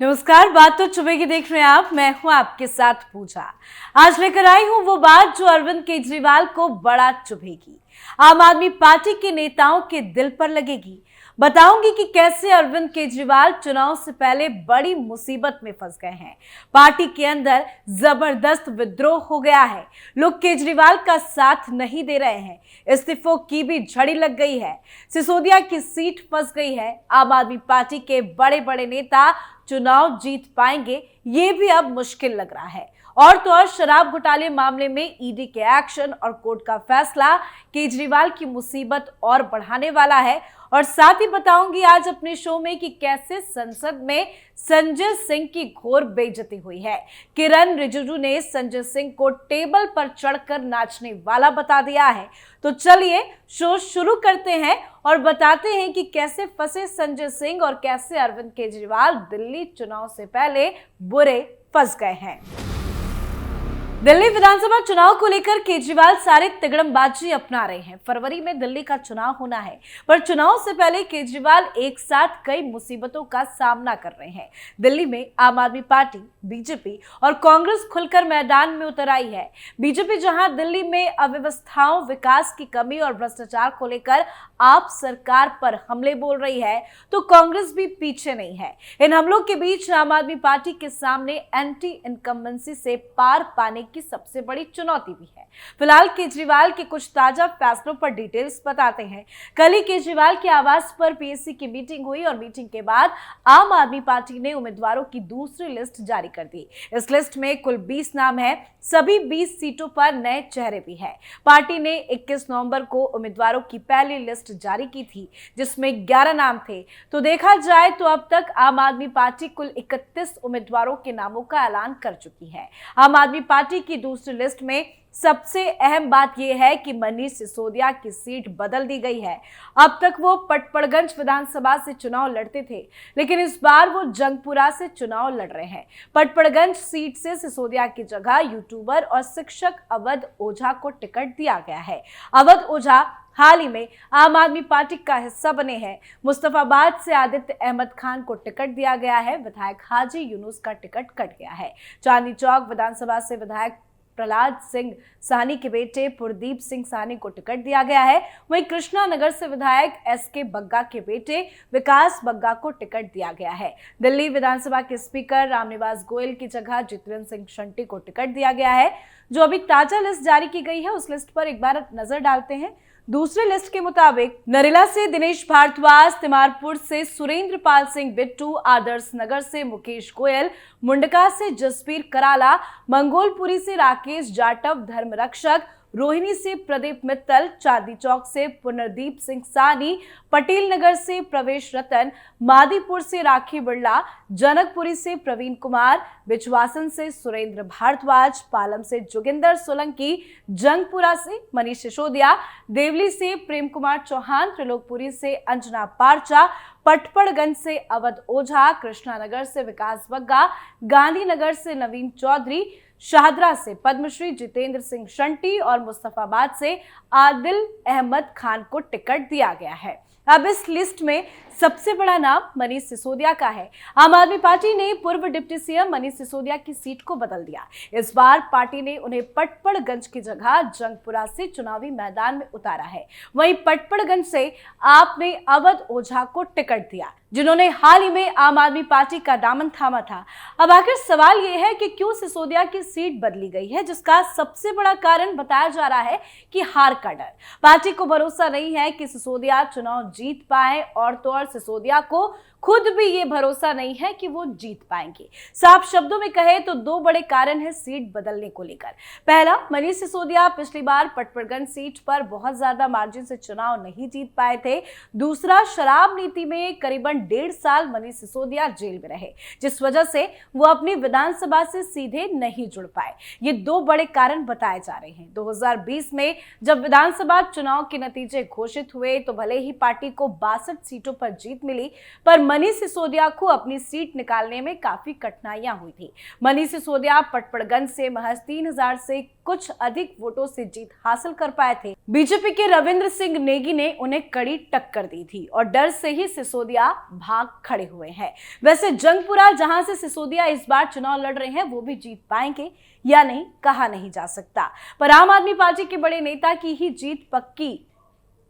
नमस्कार, बात तो चुभेगी देख रहे हैं आप। मैं हूं आपके साथ पूजा। आज लेकर आई हूं वो बात जो अरविंद केजरीवाल को बड़ा चुभेगी, आम आदमी पार्टी के नेताओं के दिल पर लगेगी। बताऊंगी कि कैसे अरविंद केजरीवाल चुनाव से पहले बड़ी मुसीबत में फंस गए हैं। पार्टी के अंदर जबरदस्त विद्रोह हो गया है। लोग केजरीवाल का साथ नहीं दे रहे हैं। इस्तीफों की भी झड़ी लग गई है। सिसोदिया की सीट फंस गई है। आम आदमी पार्टी के बड़े बड़े नेता चुनाव जीत पाएंगे, ये भी अब मुश्किल लग रहा है। और तो और शराब घोटाले मामले में ईडी के एक्शन और कोर्ट का फैसला केजरीवाल की मुसीबत और बढ़ाने वाला है। और साथ ही बताऊंगी आज अपने शो में कि कैसे संसद में संजय सिंह की घोर बेइज्जती हुई है। किरण रिजिजू ने संजय सिंह को टेबल पर चढ़कर नाचने वाला बता दिया है। तो चलिए शो शुरू करते हैं और बताते हैं कि कैसे फंसे संजय सिंह और कैसे अरविंद केजरीवाल दिल्ली चुनाव से पहले बुरे फंस गए हैं। दिल्ली विधानसभा चुनाव को लेकर केजरीवाल सारे तिगड़मबाजी अपना रहे हैं। फरवरी में दिल्ली का चुनाव होना है, पर चुनाव से पहले केजरीवाल एक साथ कई मुसीबतों का सामना कर रहे हैं। दिल्ली में आम आदमी पार्टी, बीजेपी और कांग्रेस खुलकर मैदान में उतर आई है। बीजेपी जहां दिल्ली में अव्यवस्थाओं, विकास की कमी और भ्रष्टाचार को लेकर आप सरकार पर हमले बोल रही है, तो कांग्रेस भी पीछे नहीं है। इन हमलों के बीच आम आदमी पार्टी के सामने एंटी इनकम्बेंसी से पार पाने की सबसे बड़ी चुनौती भी है। फिलहाल केजरीवाल के कुछ ताजा फैसलों पर डिटेल्स बताते हैं। कल ही केजरीवाल के आवास पर पीएससी की मीटिंग हुई और मीटिंग के बाद आम आदमी पार्टी ने उम्मीदवारों की दूसरी लिस्ट जारी कर दी। इस लिस्ट में कुल 20 नाम है। सभी 20 सीटों पर नए चेहरे भी हैं। पार्टी ने 21 नवंबर को उम्मीदवारों की पहली लिस्ट जारी की थी, जिसमें 11 नाम थे। तो देखा जाए तो अब तक आम आदमी पार्टी कुल 31 उम्मीदवारों के नामों का ऐलान कर चुकी है। आम आदमी पार्टी की दूसरी लिस्ट में सबसे अहम बात यह है कि मनीष सिसोदिया की सीट बदल दी गई है। अब तक वो पटपड़गंज विधानसभा से चुनाव लड़ते थे, लेकिन इस बार वो जंगपुरा से चुनाव लड़ रहे हैं। पटपड़गंज सीट से सिसोदिया की जगह यूट्यूबर और शिक्षक अवध ओझा को टिकट दिया गया है। अवध ओझा हाल ही में आम आदमी पार्टी का हिस्सा बने हैं। मुस्तफाबाद से आदित्य अहमद खान को टिकट दिया गया है। विधायक हाजी यूनुस का टिकट कट गया है। चांदनी चौक विधानसभा से विधायक प्रहलाद सिंह साहनी के बेटे प्रदीप सिंह साहनी को टिकट दिया गया है। वहीं कृष्णा नगर से विधायक एसके बग्गा के बेटे विकास बग्गा को टिकट दिया गया है। दिल्ली विधानसभा के स्पीकर रामनिवास गोयल की जगह जितेंद्र सिंह शंटी को टिकट दिया गया है। जो अभी ताजा लिस्ट जारी की गई है, उस लिस्ट पर एक बार नजर डालते हैं। दूसरी लिस्ट के मुताबिक नरेला से दिनेश भारद्वाज, तिमारपुर से सुरेंद्र पाल सिंह बिट्टू, आदर्श नगर से मुकेश गोयल, मुंडका से जसबीर कराला, मंगोलपुरी से राकेश जाटव धर्मरक्षक, रोहिणी से प्रदीप मित्तल, चांदी चौक से पुनर्दीप सिंह साहनी, पटेल नगर से प्रवेश रतन, मादीपुर से राखी बिरला, जनकपुरी से प्रवीण कुमार, बिचवासन से सुरेंद्र भारद्वाज, पालम से जोगिंदर सोलंकी, जंगपुरा से मनीष सिसोदिया, देवली से प्रेम कुमार चौहान, त्रिलोकपुरी से अंजना पारचा, पटपड़गंज से अवध ओझा, कृष्णानगर से विकास बग्गा, गांधीनगर से नवीन चौधरी, शाहदरा से पद्मश्री जितेंद्र सिंह शंटी और मुस्तफाबाद से आदिल अहमद खान को टिकट दिया गया है। अब इस लिस्ट में सबसे बड़ा नाम मनीष सिसोदिया का है। आम आदमी पार्टी ने पूर्व डिप्टी सीएम मनीष सिसोदिया की सीट को बदल दिया। इस बार पार्टी ने उन्हें पटपड़गंज की जगह जंगपुरा से चुनावी मैदान में उतारा है। वहीं पटपड़गंज से आपने अवध ओझा को टिकट दिया, जिन्होंने हाल ही में आम आदमी पार्टी का दामन थामा था। अब आखिर सवाल यह है कि क्यों सिसोदिया की सीट बदली गई है, जिसका सबसे बड़ा कारण बताया जा रहा है कि हार का डर। पार्टी को भरोसा नहीं है कि सिसोदिया चुनाव जीत पाए, और तो और सिसोदिया को खुद भी ये भरोसा नहीं है कि वो जीत पाएंगे। साफ शब्दों में कहे तो दो बड़े कारण हैं सीट बदलने को लेकर। पहला, मनीष सिसोदिया पिछली बार पटपड़गंज सीट पर बहुत ज्यादा मार्जिन से चुनाव नहीं जीत पाए थे। दूसरा, शराब नीति में करीबन 1.5 साल मनीष सिसोदिया जेल में रहे, जिस वजह से वो अपनी विधानसभा से सीधे नहीं जुड़ पाए। ये दो बड़े कारण बताए जा रहे हैं। 2020 में जब विधानसभा चुनाव के नतीजे घोषित हुए तो भले ही पार्टी को 62 सीटों पर जीत मिली, पर मनीष सिसोदिया को अपनी सीट निकालने में काफी कठिनाइयां हुई थी। मनीष सिसोदिया पटपड़गंज से महज 3000 से कुछ अधिक वोटों से जीत हासिल कर पाए थे। बीजेपी के रविंद्र सिंह नेगी ने उन्हें कड़ी टक्कर दी थी और डर से ही सिसोदिया भाग खड़े हुए हैं। वैसे जंगपुरा, जहां से सिसोदिया इस बार चुनाव लड़ रहे हैं, वो भी जीत पाएंगे या नहीं कहा नहीं जा सकता। पर आम आदमी पार्टी के बड़े नेता की ही जीत पक्की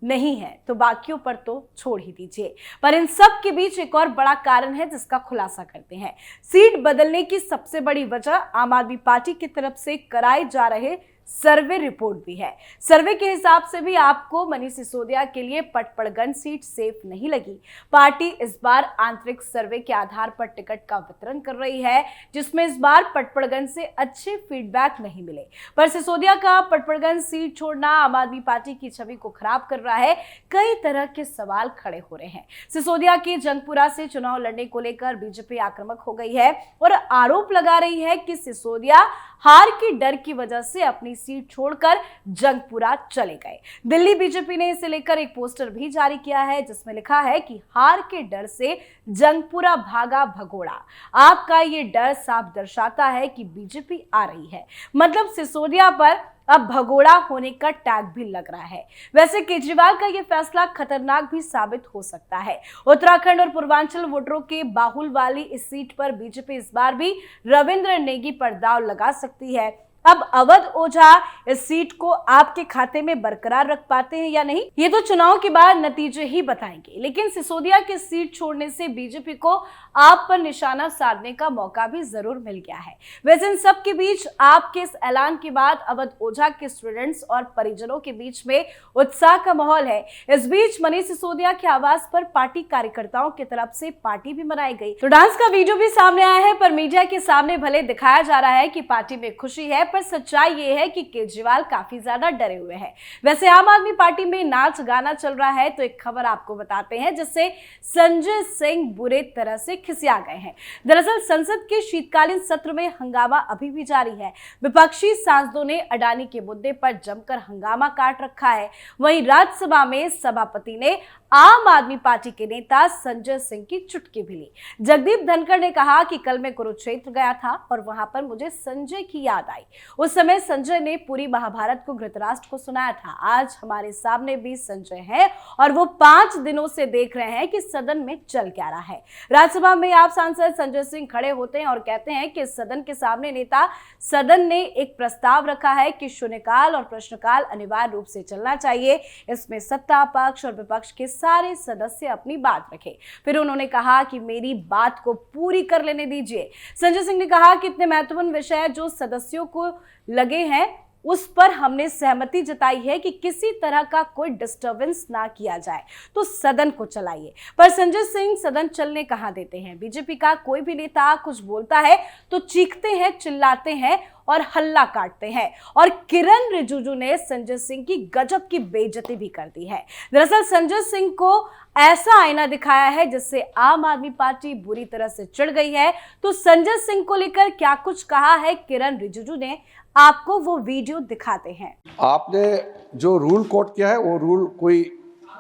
नहीं है तो बाकियों पर तो छोड़ ही दीजिए। पर इन सब के बीच एक और बड़ा कारण है जिसका खुलासा करते हैं। सीट बदलने की सबसे बड़ी वजह आम आदमी पार्टी की तरफ से कराए जा रहे सर्वे रिपोर्ट भी है। सर्वे के हिसाब से भी आपको मनीष सिसोदिया के लिए पटपड़गंज सीट सेफ नहीं लगी। पार्टी इस बार आंतरिक सर्वे के आधार पर टिकट का वितरण कर रही है, जिसमें इस बार पटपड़गंज से अच्छे फीडबैक नहीं मिले। पर सिसोदिया का पटपड़गंज सीट छोड़ना आम आदमी पार्टी की छवि को खराब कर रहा है। कई तरह के सवाल खड़े हो रहे हैं। सिसोदिया के जंगपुरा से चुनाव लड़ने को लेकर बीजेपी आक्रामक हो गई है और आरोप लगा रही है कि सिसोदिया हार के डर की वजह से अपनी सीट छोड़कर जंगपुरा चले गए। दिल्ली बीजेपी ने इसे लेकर एक पोस्टर भी जारी किया है, जिसमें लिखा है कि हार के डर से जंगपुरा भागा भगोड़ा। आपका ये डर साफ दर्शाता है कि बीजेपी आ रही है। मतलब सिसोदिया पर अब भगोड़ा होने का टैग भी लग रहा है। वैसे केजरीवाल का यह फैसला खतरनाक भी साबित हो सकता है। उत्तराखंड और पूर्वांचल वोटरों के बाहुल वाली इस सीट पर बीजेपी इस बार भी रविंद्र नेगी पर दांव लगा सकती है। अब अवध ओझा इस सीट को आपके खाते में बरकरार रख पाते हैं या नहीं, ये तो चुनाव के बाद नतीजे ही बताएंगे। लेकिन सिसोदिया की सीट छोड़ने से बीजेपी को आप पर निशाना साधने का मौका भी जरूर मिल गया है। वैसे इन सब के बीच आपके इस ऐलान के बाद अवध ओझा के स्टूडेंट्स और परिजनों के बीच में उत्साह का माहौल है। इस बीच मनीष सिसोदिया के आवास पर पार्टी कार्यकर्ताओं की तरफ से पार्टी भी मनाई गई। तो डांस का वीडियो भी सामने आया है, पर मीडिया के सामने भले दिखाया जा रहा है कि पार्टी में खुशी है, पर सच्चाई ये है कि केजरीवाल काफी ज्यादा डरे हुए हैं। वैसे आम आदमी पार्टी में नाच गाना चल रहा है, तो एक खबर आपको बताते हैं जिससे संजय सिंह बुरे तरह से खिसिया गए हैं। दरअसल संसद के शीतकालीन सत्र में हंगामा अभी भी जारी है। विपक्षी सांसदों ने अडानी के मुद्दे पर जमकर हंगामा काट रखा है। वहीं राज्यसभा में सभापति ने आम आदमी पार्टी के नेता संजय सिंह की चुटकी भी ली। जगदीप धनखड़ ने कहा कि कल मैं कुरुक्षेत्र गया था और वहां पर मुझे संजय की याद आई। उस समय संजय ने पूरी महाभारत को धृतराष्ट्र को सुनाया था। आज हमारे सामने भी संजय है और वो 5 दिनों से देख रहे हैं कि सदन में चल क्या रहा है। राज्यसभा में आप सांसद संजय सिंह खड़े होते हैं और कहते हैं कि सदन के सामने नेता सदन ने एक प्रस्ताव रखा है कि शून्यकाल और प्रश्नकाल अनिवार्य रूप से चलना चाहिए। इसमें सत्ता पक्ष और विपक्ष के सारे सदस्य अपनी बात रखें। फिर उन्होंने कहा कि मेरी बात को पूरी कर लेने दीजिए। संजय सिंह ने कहा कि इतने महत्वपूर्ण विषय जो सदस्यों को लगे हैं उस पर हमने सहमति जताई है कि किसी तरह का कोई डिस्टर्बेंस ना किया जाए, तो सदन को चलाइए। पर संजय सिंह सदन चलने कहां देते हैं। बीजेपी का कोई भी नेता कुछ बोलता है तो चीखते हैं, चिल्लाते हैं और हल्ला काटते हैं। और किरण रिजिजू ने संजय सिंह की गजब की बेइज्जती भी कर दी है। दरअसल संजय सिंह को ऐसा आईना दिखाया है जिससे आम आदमी पार्टी बुरी तरह से चिढ़ गई है। तो संजय सिंह को लेकर क्या कुछ कहा है किरण रिजिजू ने, आपको वो वीडियो दिखाते हैं। आपने जो रूल कोट किया है वो रूल कोई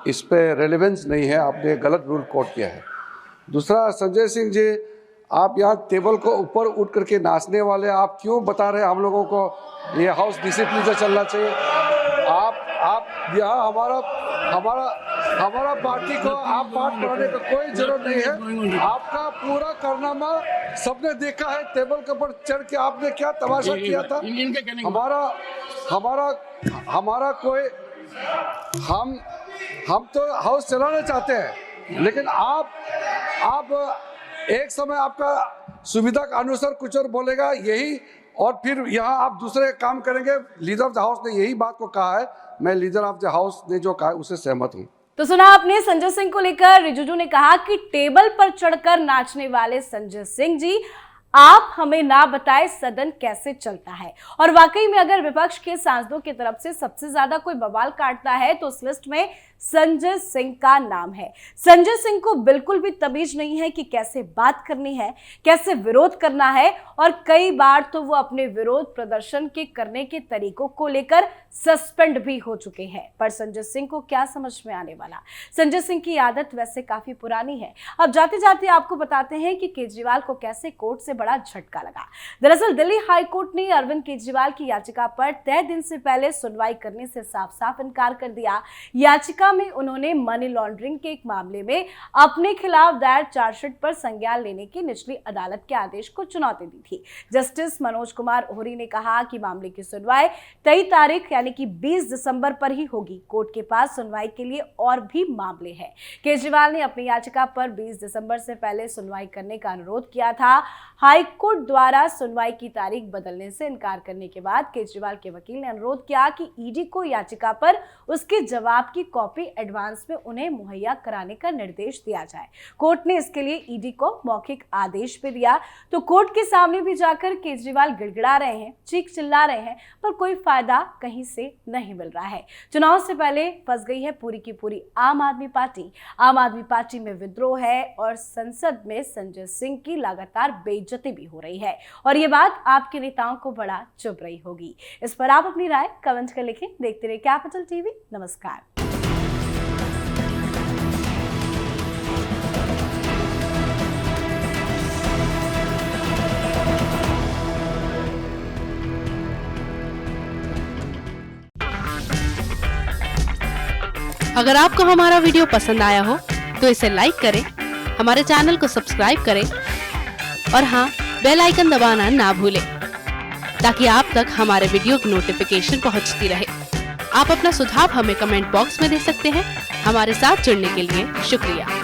इस पे रेलेवेंस नहीं है, आपने गलत रूल कोट किया है। दूसरा, संजय सिंह जी, आप यहाँ टेबल को ऊपर उठ करके नाचने वाले आप क्यों बता रहे हैं हम लोगों को ये हाउस डिसिप्लिन से चलना चाहिए। आप यहाँ हमारा पार्टी को आप बात कराने का कोई जरूरत नहीं है। आपका पूरा कारनामा सबने देखा है। टेबल के ऊपर चढ़ के आपने क्या तमाशा किया था। हमारा कोई हम तो हाउस चलाना चाहते हैं, लेकिन आप एक समय आपका सुविधा के अनुसार कुछ और बोलेगा यही, और फिर यहाँ आप दूसरे काम करेंगे। लीडर ऑफ द हाउस ने यही बात को कहा है। मैं लीडर ऑफ द हाउस ने जो कहा है उससे सहमत हूँ। तो सुना आपने संजय सिंह को लेकर रिजिजू ने कहा कि टेबल पर चढ़कर नाचने वाले संजय सिंह जी, आप हमें ना बताए सदन कैसे चलता है। और वाकई में अगर विपक्ष के सांसदों की तरफ से सबसे ज्यादा कोई बवाल काटता है तो उस लिस्ट में संजय सिंह का नाम है। संजय सिंह को बिल्कुल भी तमीज नहीं है कि कैसे बात करनी है, कैसे विरोध करना है, और कई बार तो वो अपने विरोध प्रदर्शन के करने के तरीकों को लेकर सस्पेंड भी हो चुके हैं। पर संजय सिंह को क्या समझ में आने वाला। संजय सिंह की आदत वैसे काफी पुरानी है। अब जाते जाते आपको बताते हैं कि केजरीवाल को कैसे कोर्ट से बड़ा झटका लगा। दरअसल दिल्ली हाई कोर्ट ने अरविंद केजरीवाल की याचिका पर तय दिन से पहले सुनवाई करने से साफ साफ इनकार कर दिया। याचिका में उन्होंने मनी लॉन्ड्रिंग के एक मामले में अपने खिलाफ दायर चार्जशीट पर संज्ञान लेने की निचली अदालत के आदेश को चुनौती दी थी। जस्टिस मनोज कुमार ओहरी ने कहा कि मामले की सुनवाई 23 तारीख यानी कि 20 दिसंबर पर ही होगी। कोर्ट के पास सुनवाई के लिए और भी मामले हैं। केजरीवाल ने अपनी याचिका पर 20 दिसंबर से पहले सुनवाई करने का अनुरोध किया था। हाई कोर्ट द्वारा सुनवाई की तारीख बदलने से इनकार करने के बाद केजरीवाल के वकील ने अनुरोध किया कि ईडी को याचिका पर उसके जवाब की कॉपी एडवांस में उन्हें मुहैया कराने का निर्देश दिया जाए। कोर्ट ने इसके लिए ईडी को मौखिक आदेश भी दिया। तो कोर्ट के सामने भी जाकर केजरीवाल गिड़गिड़ा रहे हैं, चीख चिल्ला रहे हैं, पर कोई फायदा कहीं से नहीं मिल रहा है। चुनाव से पहले फंस गई है पूरी की पूरी आम आदमी पार्टी। आम आदमी पार्टी में विद्रोह है और संसद में संजय सिंह की लगातार बेइज्जती भी हो रही है, और ये बात आपके नेताओं को बड़ा चुभ रही होगी। इस पर आप अपनी राय कमेंट कर लिखें। देखते रहिए कैपिटल टीवी। नमस्कार। अगर आपको हमारा वीडियो पसंद आया हो तो इसे लाइक करें, हमारे चैनल को सब्सक्राइब करें और हाँ, बेल आइकन दबाना ना भूलें ताकि आप तक हमारे वीडियो की नोटिफिकेशन पहुंचती रहे। आप अपना सुझाव हमें कमेंट बॉक्स में दे सकते हैं। हमारे साथ जुड़ने के लिए शुक्रिया।